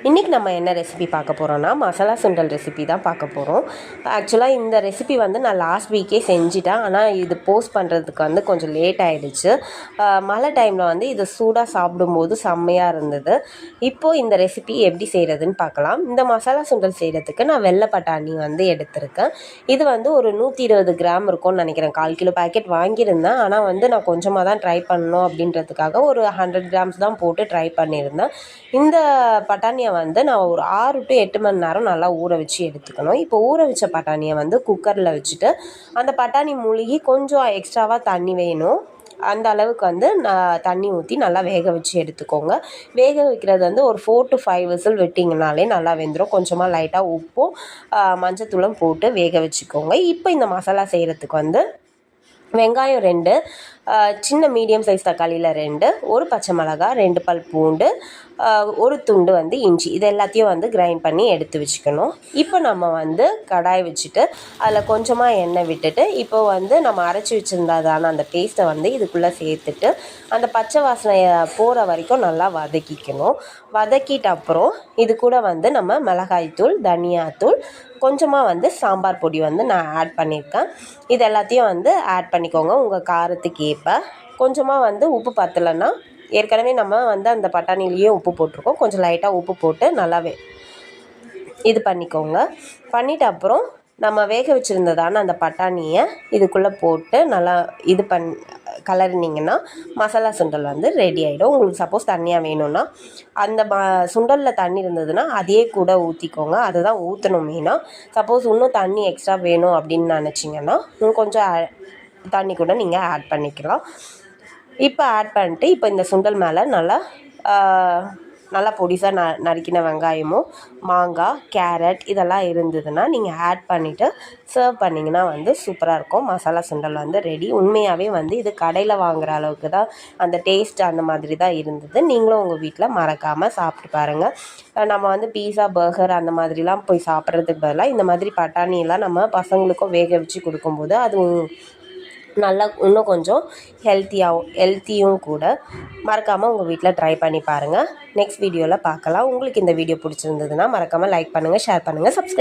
இன்றைக்கி நம்ம என்ன ரெசிபி பார்க்க போகிறோன்னா மசாலா சுண்டல் ரெசிபி தான் பார்க்க போகிறோம். ஆக்சுவலாக இந்த ரெசிபி வந்து நான் லாஸ்ட் வீக்கே செஞ்சிட்டேன். ஆனால் இது போஸ்ட் பண்ணுறதுக்கு வந்து கொஞ்சம் லேட் ஆகிடுச்சு. மழை டைமில் வந்து இது சூடாக சாப்பிடும்போது செம்மையாக இருந்தது. இப்போது இந்த ரெசிபி எப்படி செய்கிறதுன்னு பார்க்கலாம். இந்த மசாலா சுண்டல் செய்கிறதுக்கு நான் வெள்ளை பட்டாணி வந்து எடுத்திருக்கேன். இது வந்து ஒரு 120 கிராம் இருக்கும்னு நினைக்கிறேன். 1/4 கிலோ பேக்கெட் வாங்கியிருந்தேன். ஆனால் வந்து நான் கொஞ்சமாக தான் ட்ரை பண்ணணும் அப்படின்றதுக்காக ஒரு 100 கிராம்ஸ் தான் போட்டு ட்ரை பண்ணியிருந்தேன். இந்த பட்டாணியை வந்து நான் ஒரு 6 to 8 மணி நேரம் நல்லா ஊற வச்சு எடுத்துக்கணும். இப்போ ஊற வச்ச பட்டாணியை வந்து குக்கரில் வச்சுட்டு அந்த பட்டாணி மூழ்கி கொஞ்சம் எக்ஸ்ட்ராவாக தண்ணி வேணும். அந்த அளவுக்கு வந்து நான் தண்ணி ஊற்றி நல்லா வேக வச்சு எடுத்துக்கோங்க. வேக வைக்கிறது வந்து ஒரு 4 to 5 விசில் விட்டிங்கனாலே நல்லா வெந்துடும். கொஞ்சமாக லைட்டாக உப்பும் மஞ்சத்தூளும் போட்டு வேக வச்சுக்கோங்க. இப்போ இந்த மசாலா செய்கிறதுக்கு வந்து வெங்காயம் 2, சின்ன மீடியம் சைஸ் தக்காளியில் 2, ஒரு பச்சை மிளகாய், 2 பல் பூண்டு, ஒரு துண்டு வந்து இஞ்சி, இது எல்லாத்தையும் வந்து கிரைண்ட் பண்ணி எடுத்து வச்சுக்கணும். இப்போ நம்ம வந்து கடாய் வச்சுட்டு அதில் கொஞ்சமாக எண்ணெய் விட்டுட்டு இப்போ வந்து நம்ம அரைச்சி வச்சுருந்ததான அந்த பேஸ்ட்டை வந்து இதுக்குள்ளே சேர்த்துட்டு அந்த பச்சை வாசனையை போகிற வரைக்கும் நல்லா வதக்கிக்கணும். வதக்கிட்ட அப்புறம் இது கூட வந்து நம்ம மிளகாய்த்தூள், தனியாத்தூள், கொஞ்சமாக வந்து சாம்பார் பொடி வந்து நான் ஆட் பண்ணியிருக்கேன். இது எல்லாத்தையும் வந்து ஆட் பண்ணிக்கோங்க உங்கள் காரத்துக்கு ஏற்ப. கொஞ்சமாக வந்து உப்பு பத்தலைன்னா ஏற்கனவே நம்ம வந்து அந்த பட்டாணிலேயே உப்பு போட்டிருக்கோம். கொஞ்சம் லைட்டாக உப்பு போட்டு நல்லாவே இது பண்ணிக்கோங்க. பண்ணிவிட்டு அப்புறம் நம்ம வேக வச்சுருந்ததான அந்த பட்டாணியை இதுக்குள்ளே போட்டு நல்லா இது கலரினிங்கன்னா மசாலா சுண்டல் வந்து ரெடி ஆகிடும். உங்களுக்கு சப்போஸ் தண்ணியாக வேணும்னா அந்த சுண்டலில் தண்ணி இருந்ததுன்னா அதையே கூட ஊற்றிக்கோங்க. அதுதான் ஊற்றணும் மெயினாக. சப்போஸ் இன்னும் தண்ணி எக்ஸ்ட்ரா வேணும் அப்படின்னு நினச்சிங்கன்னா இன்னும் கொஞ்சம் தண்ணி கூட நீங்கள் ஆட் பண்ணிக்கலாம். இப்போ ஆட் பண்ணிட்டு இப்போ இந்த சுண்டல் மேலே நல்லா பொடிசாக நறுக்கின வெங்காயமும், மாங்காய், கேரட் இதெல்லாம் இருந்ததுன்னா நீங்கள் ஆட் பண்ணிவிட்டு சர்வ் பண்ணிங்கன்னா வந்து சூப்பராக இருக்கும். மசாலா சுண்டல் வந்து ரெடி. உண்மையாகவே வந்து இது கடையில் வாங்குகிற அளவுக்கு தான் அந்த டேஸ்ட் அந்த மாதிரி தான் இருந்தது. நீங்களும் உங்கள் வீட்டில் மறக்காமல் சாப்பிட்டு பாருங்கள். நம்ம வந்து பீஸா, பர்கர் அந்த மாதிரிலாம் போய் சாப்பிட்றதுக்கு பதிலாக இந்த மாதிரி பட்டாணியெல்லாம் நம்ம பசங்களுக்கும் வேக வச்சு கொடுக்கும்போது அது நல்லா இன்னும் கொஞ்சம் ஹெல்த்தியும் கூட. மறக்காமல் உங்கள் வீட்டில் ட்ரை பண்ணி பாருங்கள். நெக்ஸ்ட் வீடியோவில் பார்க்கலாம். உங்களுக்கு இந்த வீடியோ பிடிச்சிருந்ததுன்னா மறக்காமல் லைக் பண்ணுங்கள், ஷேர் பண்ணுங்கள், சப்ஸ்கிரைப்